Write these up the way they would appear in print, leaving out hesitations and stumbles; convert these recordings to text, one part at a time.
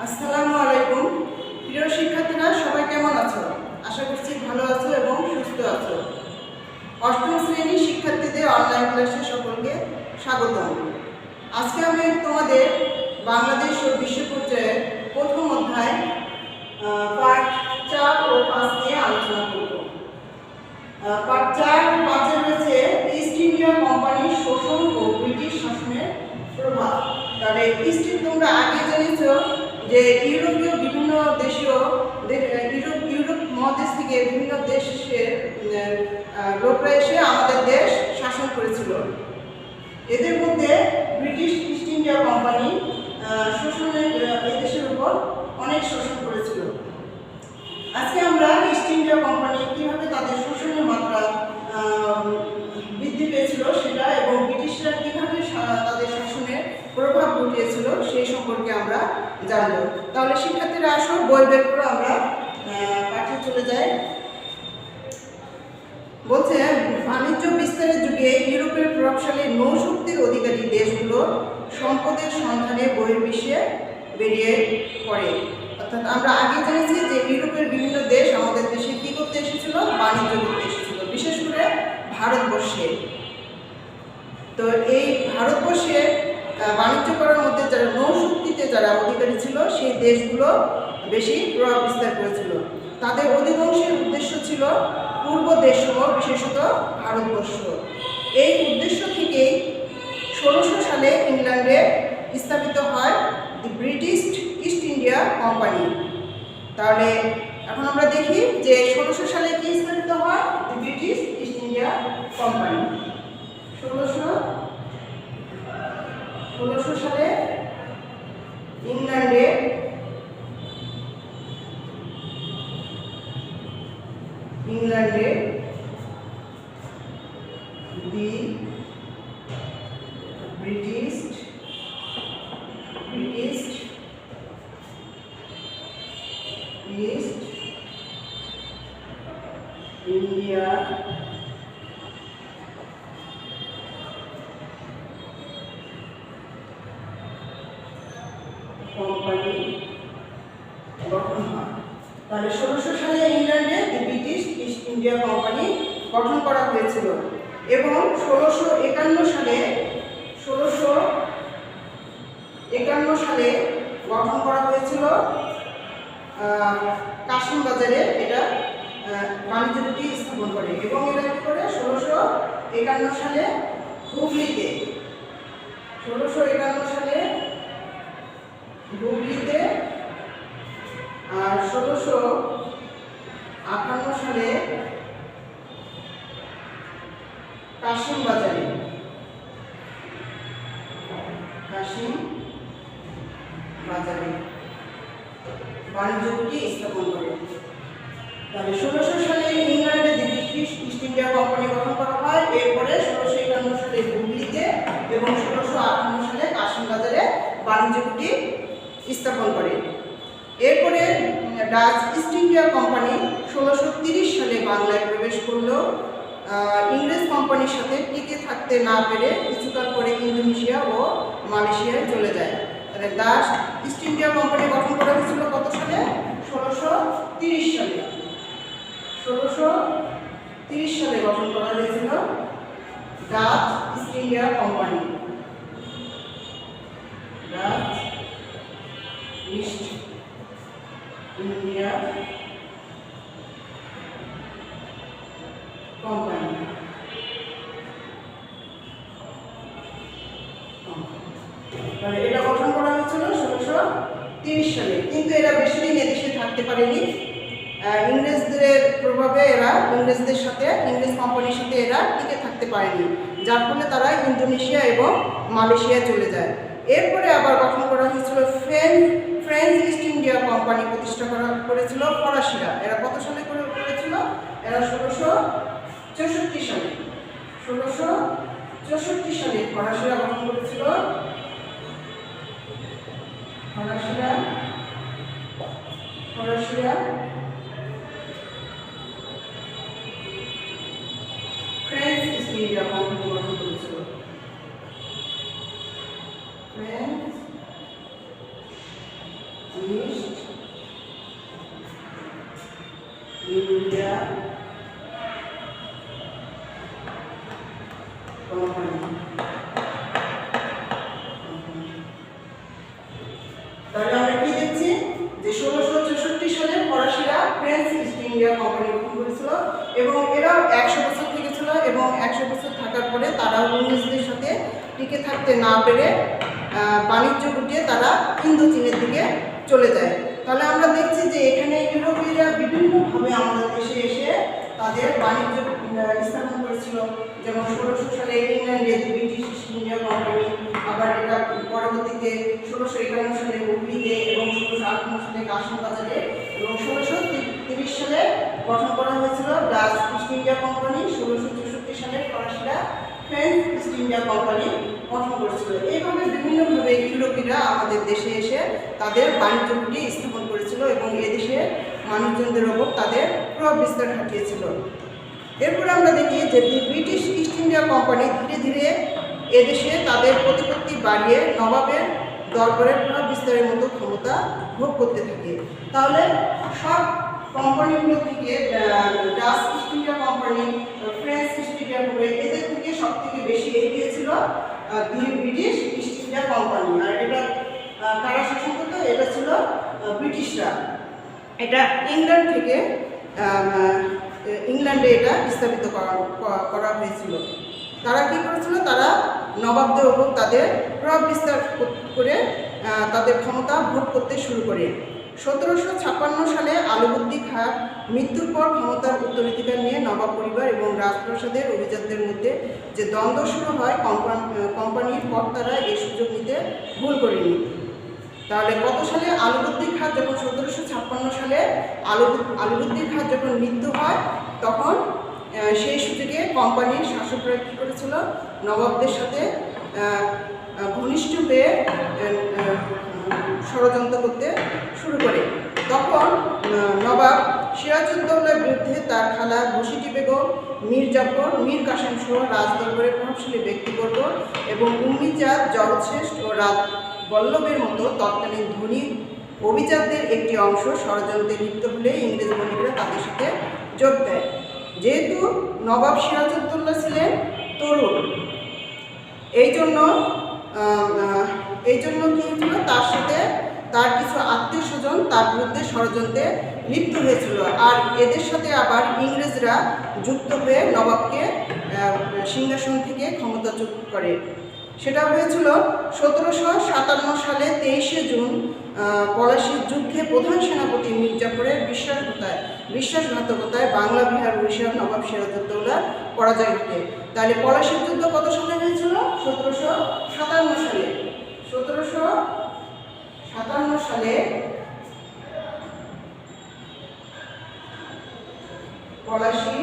আসসালামু আলাইকুম। প্রিয় শিক্ষার্থীরা, সবাই কেমন আছো? আশা করছি ভালো আছো এবং সুস্থ আছো। অষ্টম শ্রেণীর শিক্ষার্থীদের অনলাইন ক্লাসে সকলকে স্বাগতম। আজকে আমি তোমাদের বাংলাদেশ ও বিশ্ব পর্যায়ে প্রথম অধ্যায় পার্ট 4 ও 5 নিয়ে আলোচনা করব। পার্ট 4 ও 5 রয়েছে ইস্ট ইন্ডিয়া কোম্পানির শোষণ ও ব্রিটিশ শাসনের প্রভাব। তাহলে তোমরা আগে জেনেছো যে ইউরোপীয় বিভিন্ন দেশীয় ইউরোপ মহাদেশ থেকে বিভিন্ন দেশের লোকরা এসে আমাদের দেশ শাসন করেছিল। এদের মধ্যে ব্রিটিশ ইস্ট ইন্ডিয়া কোম্পানি শোষণের এই দেশের উপর অনেক শোষণ করেছিল। আজকে আমরা ইস্ট ইন্ডিয়া কোম্পানি কীভাবে তাদের শোষণের মাত্রা বৃদ্ধি পেয়েছিল সেটা এবং ব্রিটিশরা কীভাবে তাদের শাসনের প্রভাব ঘটিয়েছিল সেই সম্পর্কে আমরা জানব। তাহলে শিক্ষার্থীরা আসো, বই বের করে আমরা পাঠে চলে যাই। বলছে, বাণিজ্য বিস্তারের যুগে ইউরোপের প্রভাবশালী নৌশক্তির অধিকারী দেশগুলো সম্পদের সন্ধানে বহির্বিশ্বে বেরিয়ে পড়ে। অর্থাৎ আমরা আগে জেনেছি যে ইউরোপের বিভিন্ন দেশ আমাদের দেশে কী করতে এসেছিল? বাণিজ্য করতে এসেছিল, বিশেষ করে ভারতবর্ষে। তো এই ভারতবর্ষে বাণিজ্য করার মধ্যে যারা নৌশক্তিতে যারা অধিকারী ছিল সেই দেশগুলো বেশি প্রভাব বিস্তার করেছিল। তাদের অধিকাংশের উদ্দেশ্য ছিল পূর্ব দেশসমূহ, বিশেষত ভারতবর্ষ। এই উদ্দেশ্য থেকেই 1600 সালে ইংল্যান্ডে স্থাপিত হয় দি ব্রিটিশ ইস্ট ইন্ডিয়া কোম্পানি। তাহলে এখন আমরা দেখি যে 1600 সালে কি স্থাপিত হয়? দি ব্রিটিশ ইস্ট ইন্ডিয়া কোম্পানি। 1600 সালে ইংল্যান্ডে দি ব্রিটিশ ইস্ট ইন্ডিয়া কোম্পানি গঠন হয়। তাহলে 1600 সালে ইংল্যান্ডে দি ব্রিটিশ ইস্ট ইন্ডিয়া কোম্পানি গঠন করা হয়েছিল এবং 1651 সালে গঠন করা হয়েছিল কাশিম বাজারে। এটা বাণিজ্য দুটি স্থাপন করে এবং এটা কি করে 1651 সালে হুগলিতে 1651 সালে হুগলিতে আর 1658 সালে কাশিম বাজারে বাণিজ্য দুটি স্থাপন করে। তাহলে 1600 সালে ইংল্যান্ডে দি ব্রিটিশ ইস্ট ইন্ডিয়া কোম্পানি গঠন করা হয়। এরপরে 1651 সালে হুগলিতে এবং 1658 সালে কাশিম বাজারে বাণিজ্য দুটি স্থাপন করে। এরপরে ডাচ ইস্ট ইন্ডিয়া কোম্পানি 1630 সালে বাংলায় প্রবেশ করলেও ইংরেজ কোম্পানির সাথে টিকে থাকতে না পেরে কিছুকাল পরে ইন্দোনেশিয়া ও মালয়েশিয়ায় চলে যায়। তাহলে ডাচ ইস্ট ইন্ডিয়া কোম্পানি গঠন করা হয়েছিল কত সালে? 1630 সালে। 1630 সালে গঠন করা হয়েছিল Dutch east India company. Dutch east India company. তাহলে এটা গঠন করা হয়েছিল 1630 সালে, কিন্তু এরা বেশি দিন এদেশে থাকতে পারেনি। ইংরেজদের প্রভাবে এরা ইংরেজ কোম্পানির সাথে এরা টিকে থাকতে পারেনি, যার ফলে তারা ইন্দোনেশিয়া এবং মালয়েশিয়া চলে যায়। এরপরে আবার গঠন করা হয়েছিল ফ্রেঞ্চ ইস্ট ইন্ডিয়া কোম্পানি প্রতিষ্ঠা করেছিল ফরাসিরা। এরা কত সালে করেছিল? এরা 1664 সালে। 1664 সালে ফরাসিরা গঠন করেছিল। ফরাসিরা ফ্রেঞ্চ ইস্ট ইন্ডিয়া কোম্পানি গঠন করেছিল। French company. তাহলে আমরা কি দেখছি যে 1664 সালে ফরাসিরা ফ্রেঞ্চ ইস্ট ইন্ডিয়া কোম্পানি গঠন করেছিল এবং এরাও 100 বছর থেকেছিল এবং 100 বছর থাকার পরে তারা ইংরেজদের সাথে টিকে থাকতে না পেরে বাণিজ্য গুটিয়ে তারা ইন্দো চীনের দিকে চলে যায়। তাহলে আমরা দেখছি যে এখানে ইউরোপীয়রা বিভিন্নভাবে আমাদের দেশে এসে তাদের বাণিজ্য স্থাপন করেছিল। যেমন 1600 সালে ইংল্যান্ডে ব্রিটিশ ইস্ট ইন্ডিয়া কোম্পানি, আবার এটা পরবর্তীতে 1651 সালে হুগলিতে এবং 1658 সালে কাশিম বাজারে এবং 1630 সালে গঠন করা হয়েছিল ডাচ ইস্ট ইন্ডিয়া কোম্পানি। 1664 সালে ফরাসিরা ফ্রেঞ্চ ইস্ট ইন্ডিয়া কোম্পানি গঠন করেছিল। এইভাবে বিভিন্নভাবে ইউরোপীয়রা আমাদের দেশে এসে তাদের বাণিজ্য গুটি স্থাপন করেছিল এবং এদেশে মানুষজনদের ওপর তাদের প্রভাব বিস্তার ঘটিয়েছিল। এরপরে আমরা দেখি যে ব্রিটিশ ইস্ট ইন্ডিয়া কোম্পানি ধীরে ধীরে এদেশে তাদের প্রতিপত্তি বাড়িয়ে নবাবের দরবারের প্রভাব বিস্তারের মতো ক্ষমতা ভোগ করতে থাকে। তাহলে সব কোম্পানিগুলো থেকে Dutch east India company, French east India company, এদের থেকে সব থেকে বেশি এগিয়ে ছিল ব্রিটিশ ইস্ট ইন্ডিয়া কোম্পানি। আর এটা কারা শাসন করতো? এটা ছিল ব্রিটিশরা। এটা ইংল্যান্ড থেকে ইংল্যান্ডে এটা স্থাপিত করা হয়েছিল। তারা কি করেছিল? তারা নবাবদের ওপর তাদের প্রভাব বিস্তার করে তাদের ক্ষমতা ভোগ করতে শুরু করে। 1756 সালে আলাউদ্দিন খাঁর মৃত্যুর পর ক্ষমতার উত্তরাধিকার নিয়ে নবাব পরিবার এবং রাজপ্রাসাদের অভিজাতদের মধ্যে যে দ্বন্দ্ব শুরু হয়, কোম্পানির কর্তারা এই সুযোগ নিতে ভুল করেনি। তাহলে কত সালে আলাউদ্দিন খাঁ যখন 1756 সালে আলাউদ্দিন খাঁর যখন মৃত্যু হয়, তখন সেই সুযোগে কোম্পানির শাসকরা কী করেছিল? নবাবদের সাথে ঘনিষ্ঠ হয়ে ষড়যন্ত্র করতে শুরু করে। তখন নবাব সিরাজউদ্দৌলার বিরুদ্ধে তার খালা ঘসিটি বেগম, মীর জাফর, মীর কাসেম সহ রাজদরবারের প্রভাবশালী ব্যক্তিবর্গ এবং উম্মিজাদ, জগৎশ্রেষ্ঠ ও রাজ বল্লভের মতো তৎকালীন ধনী অভিজাতদের একটি অংশ ষড়যন্ত্রে লিপ্ত হলে ইংরেজ বণিকরা তাদের সাথে যোগ দেয়। যেহেতু নবাব সিরাজউদ্দৌলা ছিলেন তরুণ, এই জন্য কি হয়েছিল? তার সাথে তার কিছু আত্মীয় স্বজন তার বিরুদ্ধে ষড়যন্ত্রে লিপ্ত হয়েছিল। আর এদের সাথে আবার ইংরেজরা যুক্ত হয়ে নবাবকে সিংহাসন থেকে ক্ষমতাচ্যুত করে। সেটা হয়েছিল 1757 সালে 23শে জুন পলাশীর যুদ্ধে প্রধান সেনাপতি মীর জাফরের বিশ্বাসঘাতকতায় বাংলা, বিহার, উড়িষ্যার নবাব সিরাজউদ্দৌলার পরাজয় ঘটে। তাহলে পলাশীর যুদ্ধ কত সালে হয়েছিল? 1757 সালে। 1757 সালে পলাশী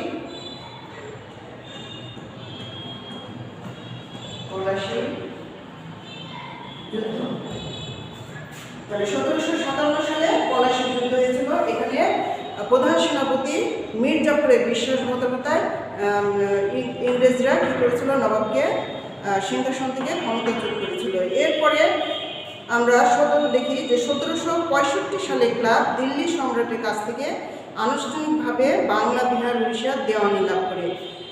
যুদ্ধ। তাহলে 1757 সালে পলাশীর যুদ্ধ হয়েছিল। এখানে প্রধান সেনাপতি মীর জাফরের বিশ্বাসঘাতকতায় ইংরেজরা কী করেছিল? নবাবকে সিংহাসন থেকে ক্ষমতাচ্যুত করেছিল। এরপরে আমরা দেখি যে 1765 সালে ক্লাব দিল্লি সম্রাটের কাছ থেকে আনুষ্ঠানিকভাবে বাংলা, বিহার, উড়িষ্যার দেওয়ানি লাভ করে।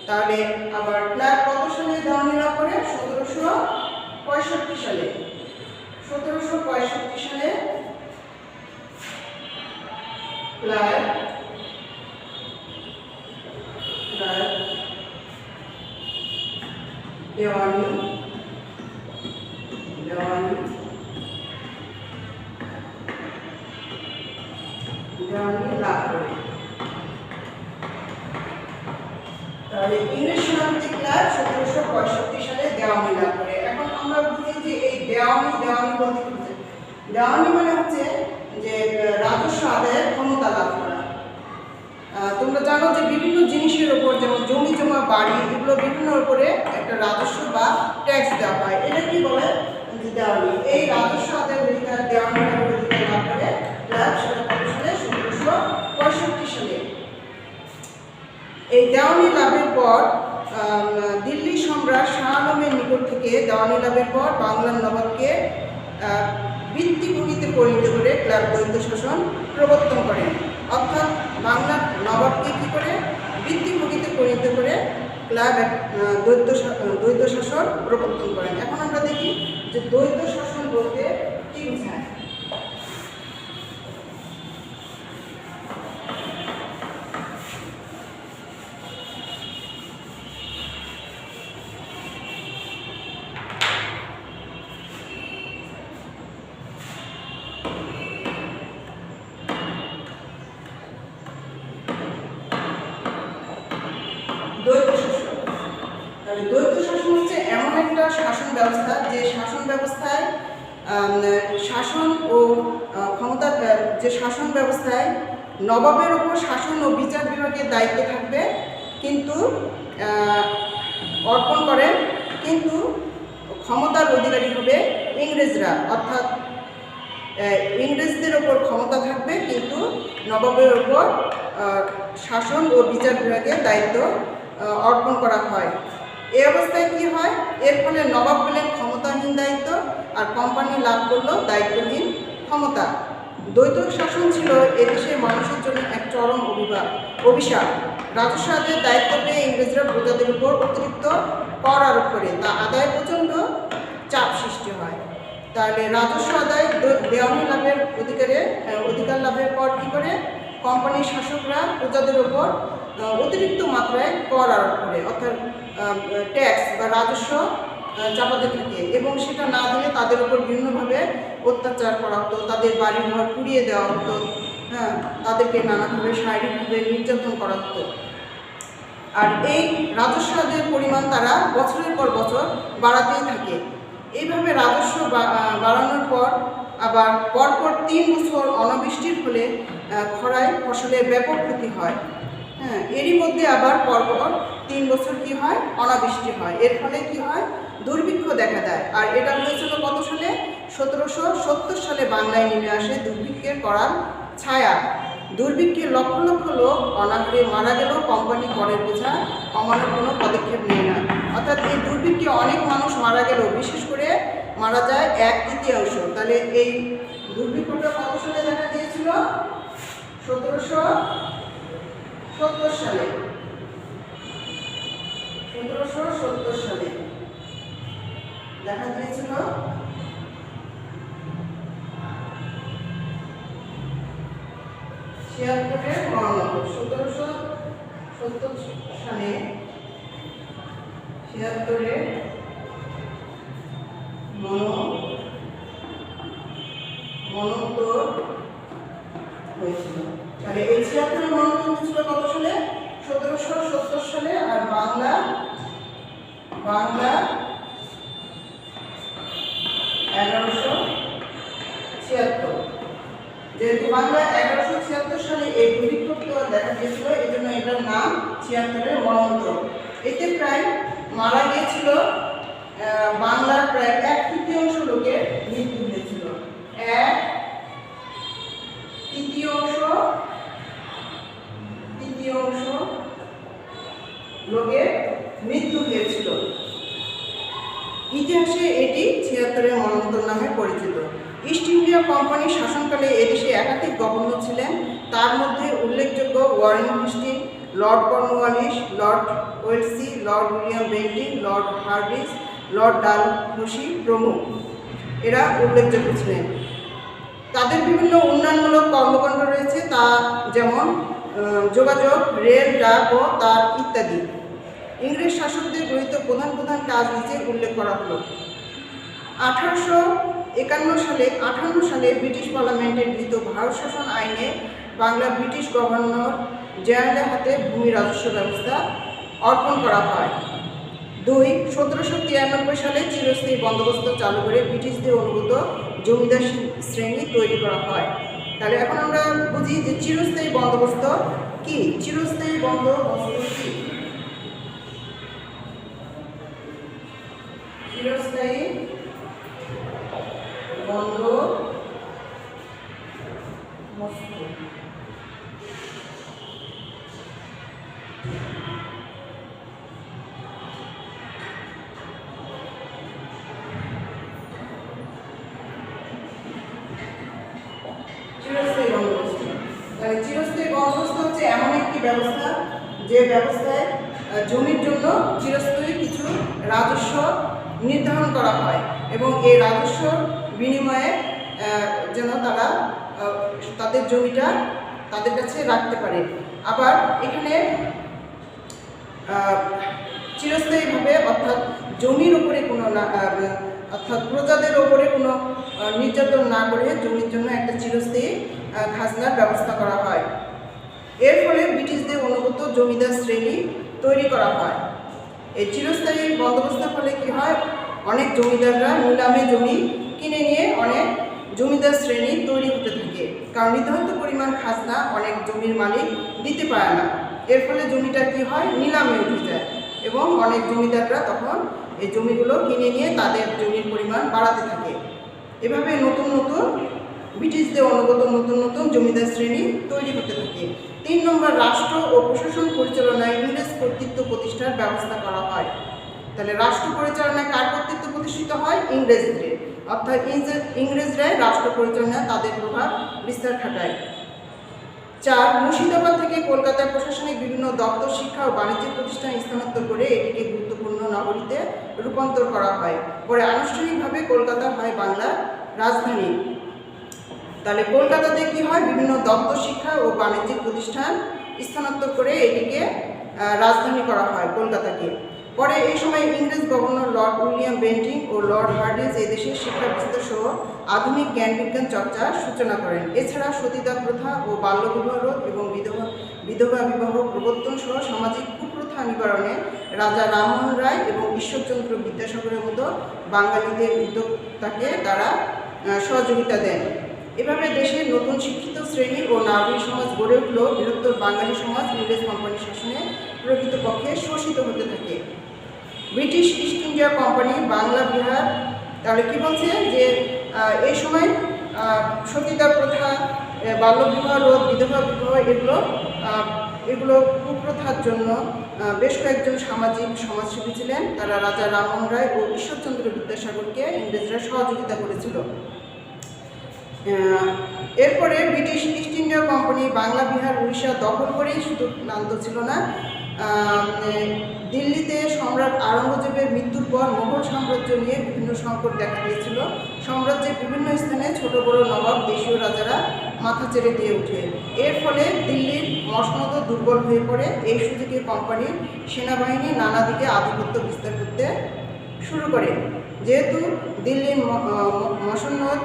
তাহলে আবার ক্লাব কত সালে দেওয়ানি লাভ করে? 1765 সালে। 1765 সালে ক্লাব দেওয়ানি লাভ করে। তাহলে ইংরেজ সেনাপতি ক্লাব 1765 সালে দেওয়ানি লাভ করে। এখন আমরা বুঝি যে এই দেওয়ানি বলতে কি বোঝায়? দেওয়ানি মানে হচ্ছে যে রাজস্ব আদায়ের ক্ষমতা লাভ করা। তোমরা জানো যে বিভিন্ন জিনিসের উপর, যেমন জমি জমা, বাড়ি, এগুলো বিভিন্ন উপরে একটা রাজস্ব বা ট্যাক্স দেওয়া হয়। এটা কি বলে? দেওয়ানি। এই রাজস্ব আদায়ের অধিকার দেওয়ানি অধিকার লাভ করে ক্লাব সালে 1765 সালে। এই দেওয়ানি লাভের পর দিল্লি সম্রাট শাহ আলমের নিকট থেকে দেওয়ানি লাভের পর বাংলার নবাবকে বৃত্তিভোগীতে পরিণত করে ক্লাব দ্বৈত শাসন প্রবর্তন করেন। অর্থাৎ বাংলার নবাবকে কী করে? বৃত্তিভোগীতে পরিণত করে ক্লাব দ্বৈত শাসন প্রবর্তন করেন। এখন আমরা দেখি যে দ্বৈত শাসন বলতে কি বোঝায়। দ্বৈত শাসন, দ্বৈত শাসন হচ্ছে এমন একটা শাসন ব্যবস্থা যে শাসন ব্যবস্থায় শাসন ও ক্ষমতা, যে শাসন ব্যবস্থায় নবাবের উপর শাসন ও বিচার বিভাগের দায়িত্ব থাকবে, কিন্তু অর্পণ করেন, কিন্তু ক্ষমতার অধিকারী হবে ইংরেজরা, অর্থাৎ ইংরেজদের ওপর ক্ষমতা থাকবে, কিন্তু নবাবের ওপর শাসন ও বিচার বিভাগের দায়িত্ব অর্পণ করা হয়। এই অবস্থায় কি হয়, এর ফলে নবাব পেলেন ক্ষমতাহীন দায়িত্ব, আর কোম্পানি লাভ করলো দায়িত্বহীন ক্ষমতা। দ্বৈত শাসন ছিল এদেশের মানুষের জন্য এক চরম অভিশাপ। রাজস্ব আদায়ের দায়িত্ব পেয়ে ইংরেজরা প্রজাদের উপর অতিরিক্ত কর আরোপ করে, তা আদায় প্রচণ্ড চাপ সৃষ্টি হয়। তাহলে রাজস্ব আদায় দেওয়ানি লাভের অধিকার লাভের পর কী করে, কোম্পানির শাসকরা প্রজাদের ওপর অতিরিক্ত মাত্রায় কর আরোপ করে, অর্থাৎ ট্যাক্স বা রাজস্ব চাপাতে থাকে, এবং সেটা না দিলে তাদের উপর বিভিন্নভাবে অত্যাচার করা হতো, তাদের বাড়িঘর পুড়িয়ে দেওয়া হতো, হ্যাঁ, তাদেরকে নানাভাবে শারীরিকভাবে নির্যাতন করা হতো। আর এই রাজস্ব আদায়ের পরিমাণ তারা বছরের পর বছর বাড়াতেই থাকে। এইভাবে রাজস্ব বাড়ানোর পর আবার পরপর 3 বছর অনাবৃষ্টির ফলে খরায় ফসলের ব্যাপক ক্ষতি হয়। হ্যাঁ, এরই মধ্যে আবার পরপর 3 বছর কি হয়, অনাবৃষ্টি হয়। এর ফলে কি হয়, দুর্ভিক্ষ দেখা দেয়। আর এটা হয়েছিল কত সালে, 1770 সালে বাংলায় নেমে আসে দুর্ভিক্ষের করাল ছায়া। দুর্ভিক্ষে লক্ষ লক্ষ লোক অনাহারে মারা গেলেও কোম্পানি করের বোঝা কমানোর কোনো পদক্ষেপ নেয় না। অর্থাৎ এই দুর্ভিক্ষে অনেক মানুষ মারা গেলেও বিশেষ করে মারা যায় 1/3। তাহলে এই দুর্ভিক্ষটা কত সালে দেখা দিয়েছিল, 1770 সালে, 1770 সালে দেখা দিয়েছিল। 1770 সালে 76 মনোত্তর হয়েছিল। তাহলে এই 76 মনোত্তর হয়েছিল কত সালে, 1770 সালে। আর বাংলা 1176, যেহেতু বাংলা 1176 সালে এই দুর্ভিক্ষ দেখা দিয়েছিল, এই জন্য এটার নাম 76 মনোত্তর। এতে প্রায় মারা গিয়েছিল বাংলার প্রায় 1/3 লোকের মৃত্যু হয়েছিল। 1/3 লোকের মৃত্যু হয়েছিল। ইতিহাসে এটি 76 মনোত্তর নামে পরিচিত। ইস্ট ইন্ডিয়া কোম্পানির শাসনকালে এদেশে একাধিক গভর্নর ছিলেন। তার মধ্যে উল্লেখযোগ্য Warren Hastings, Lord Cornwallis, Lord Wellesley, Lord William Bentinck, Lord Hardinge, Lord Dalhousie প্রমুখ। এরা উল্লেখযোগ্য ছিলেন। তাদের বিভিন্ন উন্নয়নমূলক কর্মকাণ্ড রয়েছে, তা যেমন যোগাযোগ, রেল, ডাক ও তার ইত্যাদি। ইংরেজ শাসকদের গৃহীত প্রধান প্রধান কাজ নিচে উল্লেখ করা হলো। 1858 সালে ব্রিটিশ পার্লামেন্টের গৃহীত ভারত শাসন আইনে বাংলা ব্রিটিশ গভর্নর জেনারেলের হাতে ভূমি রাজস্ব ব্যবস্থা অর্পণ করা হয়। 2. 1793 সালে চিরস্থায়ী বন্দোবস্ত চালু করে ব্রিটিশদের অনুগত জমিদার শ্রেণী তৈরি করা হয়। তাহলে এখন আমরা বুঝি যে চিরস্থায়ী বন্দোবস্ত কি। চিরস্থায়ী বন্দোবস্ত কি? চিরস্থায়ী বন্দোবস্ত চিরস্থায়ী বন্দোবস্ত হচ্ছে এমন একটি ব্যবস্থা যে ব্যবস্থায় জমির জন্য চিরস্থায়ী কিছু রাজস্ব নির্ধারণ করা হয় এবং এই রাজস্ব বিনিময়ে যেন তারা তাদের জমিটা তাদের কাছে রাখতে পারে। আবার এখানে চিরস্থায়ীভাবে অর্থাৎ জমির উপরে কোনো অর্থাৎ প্রজাদের ওপরে কোনো নির্যাতন না করে জমির জন্য একটা চিরস্থায়ী খাজনার ব্যবস্থা করা হয়। এর ফলে ব্রিটিশদের অনুগত জমিদার শ্রেণী তৈরি করা হয়। এই চিরস্থায়ী বন্দোবস্তের ফলে কী হয়, অনেক জমিদাররা নিলামে জমি কিনে নিয়ে অনেক জমিদার শ্রেণী তৈরি হতে থাকে, কারণ নির্ধারিত পরিমাণ খাজনা অনেক জমির মালিক দিতে পারে না। এর ফলে জমিটা কী হয়, নিলামে উঠে যায় এবং অনেক জমিদাররা তখন এই জমিগুলো কিনে নিয়ে তাদের জমির পরিমাণ বাড়াতে থাকে। এভাবে নতুন নতুন ব্রিটিশদের অনুগত নতুন নতুন জমিদার শ্রেণী তৈরি হতে থাকে। 3 নম্বর, রাষ্ট্র ও প্রশাসন পরিচালনায় ইংরেজ কর্তৃত্ব প্রতিষ্ঠার ব্যবস্থা করা হয়। তাহলে রাষ্ট্র পরিচালনায় কার কর্তৃত্ব প্রতিষ্ঠিত হয়? ইংরেজদের, অর্থাৎ ইংরেজরাই রাষ্ট্র পরিচালনায় তাদের প্রভাব বিস্তার ঘটায়। 4, মুর্শিদাবাদ থেকে কলকাতায় প্রশাসনিক বিভিন্ন দপ্তর, শিক্ষা ও বাণিজ্য প্রতিষ্ঠান স্থানান্তর করে এটিকে গুরুত্বপূর্ণ নগরীতে রূপান্তর করা হয়। পরে আনুষ্ঠানিকভাবে কলকাতা হয় বাংলার রাজধানী। তাহলে কলকাতাতে কি হয়, বিভিন্ন দপ্তর, শিক্ষা ও বাণিজ্যিক প্রতিষ্ঠান স্থানান্তর করে এটিকে রাজধানী করা হয় কলকাতাকে। পরে এই সময় ইংরেজ গভর্নর লর্ড উইলিয়াম বেন্টিং ও লর্ড হার্ডিঞ্জ এই দেশের শিক্ষা বিস্তার সহ আধুনিক জ্ঞান বিজ্ঞান চর্চার সূচনা করেন। এছাড়া সতীদাহ প্রথা ও বাল্যবিবাহ রোধ এবং বিধবা বিবাহ প্রবর্তন সহ সামাজিক কুপ্রথা নিবারণে রাজা রামমোহন রায় এবং ঈশ্বরচন্দ্র বিদ্যাসাগরের মতো বাঙালিদের উদ্যোক্তাকে তারা সহযোগিতা দেন। এভাবে দেশের নতুন শিক্ষিত শ্রেণী ও নাগরিক সমাজ গড়ে উঠল। বৃহত্তর বাঙালি সমাজ ইংরেজ কোম্পানির শাসনে প্রকৃতপক্ষে শোষিত হতে থাকে। British east India company Bangla Bihar, তাহলে কী বলছে যে এই সময় সতীদাহ প্রথা, বাল্যবিবাহ রোধ, বিধবা বিবাহ এগুলো কুপ্রথার জন্য বেশ কয়েকজন সমাজসেবী ছিলেন। তারা রাজা রামমোহন রায় ও ঈশ্বরচন্দ্র বিদ্যাসাগরকে ইংরেজরা সহযোগিতা করেছিল। এরপরে British east India company Bangla, Bihar, Orissa দখল করেই শুধু ক্লান্ত ছিল না। দিল্লিতে সম্রাট আওরঙ্গজেবের মৃত্যুর পর মোগল সাম্রাজ্য নিয়ে বিভিন্ন সংকট দেখা দিয়েছিল। সাম্রাজ্যের বিভিন্ন স্থানে ছোট বড় নবাব, দেশীয় রাজারা মাথা চেড়ে দিয়ে ওঠে। এর ফলে দিল্লির মসনদ দুর্বল হয়ে পড়ে। এই সুযোগে কোম্পানির সেনাবাহিনী নানা দিকে আধিপত্য বিস্তার করতে শুরু করে। যেহেতু দিল্লির মসনদ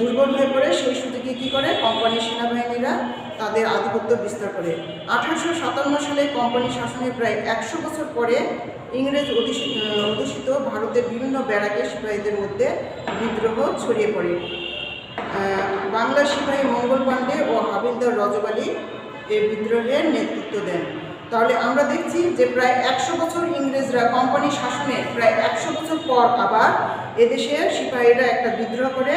দুর্বল হয়ে পড়ে, সেই সুযোগে কী করে কোম্পানির সেনাবাহিনীরা তাদের আধিপত্য বিস্তার করে। 1857 সালে কোম্পানি শাসনের প্রায় 100 বছর পরে ইংরেজ অধ্যুষিত ভারতের বিভিন্ন ব্যারাকে সিপাহীদের মধ্যে বিদ্রোহ ছড়িয়ে পড়ে। বাংলা সিপাহী মঙ্গল পাণ্ডে ও হাবিলদার রজব আলী এই বিদ্রোহের নেতৃত্ব দেন। তাহলে আমরা দেখছি যে প্রায় 100 বছর ইংরেজরা কোম্পানি শাসনের প্রায় 100 বছর পর আবার এদেশের সিপাহীরা একটা বিদ্রোহ করে,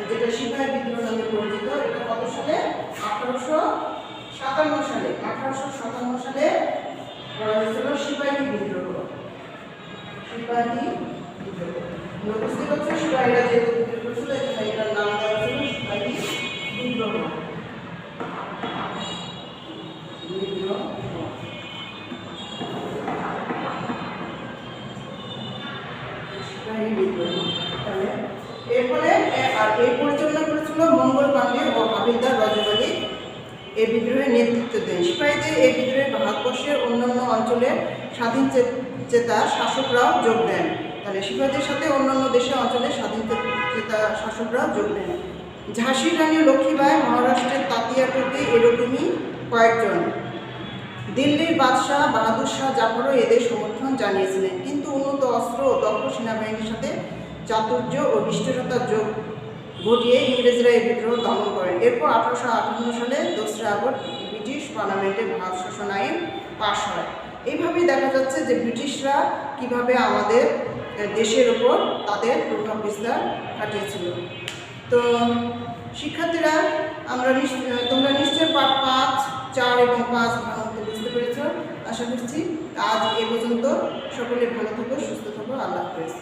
যেটা সিপাহী বিদ্রোহ নামে পরিচিত। এটা কত সালে? 1857 সালে। 1857 সালে করা হয়েছিল সিপাহী বিদ্রোহ। সিপাহী বিদ্রোহ বুঝতে পারছো, সিপাহীরা যেহেতু বিদ্রোহ করেছিল এটার নাম দেওয়া ছিল সিপাহী বিদ্রোহ। এরপরে এই পরিচালনা করেছিল মঙ্গল পাণ্ডে ও হাবিলদার রজব আলী এই বিদ্রোহের নেতৃত্ব দেন। সিপাহীদের এই বিদ্রোহে ভারতবর্ষের অন্যান্য অঞ্চলের স্বাধীন চেতা শাসকরাও যোগ দেন। তাহলে সিপাহীদের সাথে অন্যান্য দেশের অঞ্চলের স্বাধীন চেতা শাসকরাও যোগ দেন। ঝাঁসির রানী লক্ষ্মীবাঈ, মহারাষ্ট্রের তাতিয়া টুপি, এরকমই কয়েকজন। দিল্লির বাদশাহ বাহাদুর শাহ জাফরও এদের সমর্থন জানিয়েছিলেন, কিন্তু উন্নত অস্ত্র ও দক্ষ সেনাবাহিনীর সাথে চাতুর্য ও নিষ্ঠুরতার যোগ ঘটিয়ে ইংরেজরা এই বিদ্রোহ দমন করেন। এরপর 1858 সালে 2রা আগস্ট ব্রিটিশ পার্লামেন্টে ভারত শাসন আইন পাশ হয়। এইভাবেই দেখা যাচ্ছে যে ব্রিটিশরা কিভাবে আমাদের দেশের ওপর তাদের প্রভাব বিস্তার ঘটিয়েছিল। তো শিক্ষার্থীরা, তোমরা নিশ্চয় পাঠ 5, 4 এবং 5 ভালোমতো বুঝতে পেরেছ। আশা করছি আজ এ পর্যন্ত। সকলে ভালো থাকো, সুস্থ থাকো। আল্লাহ হাফেজ।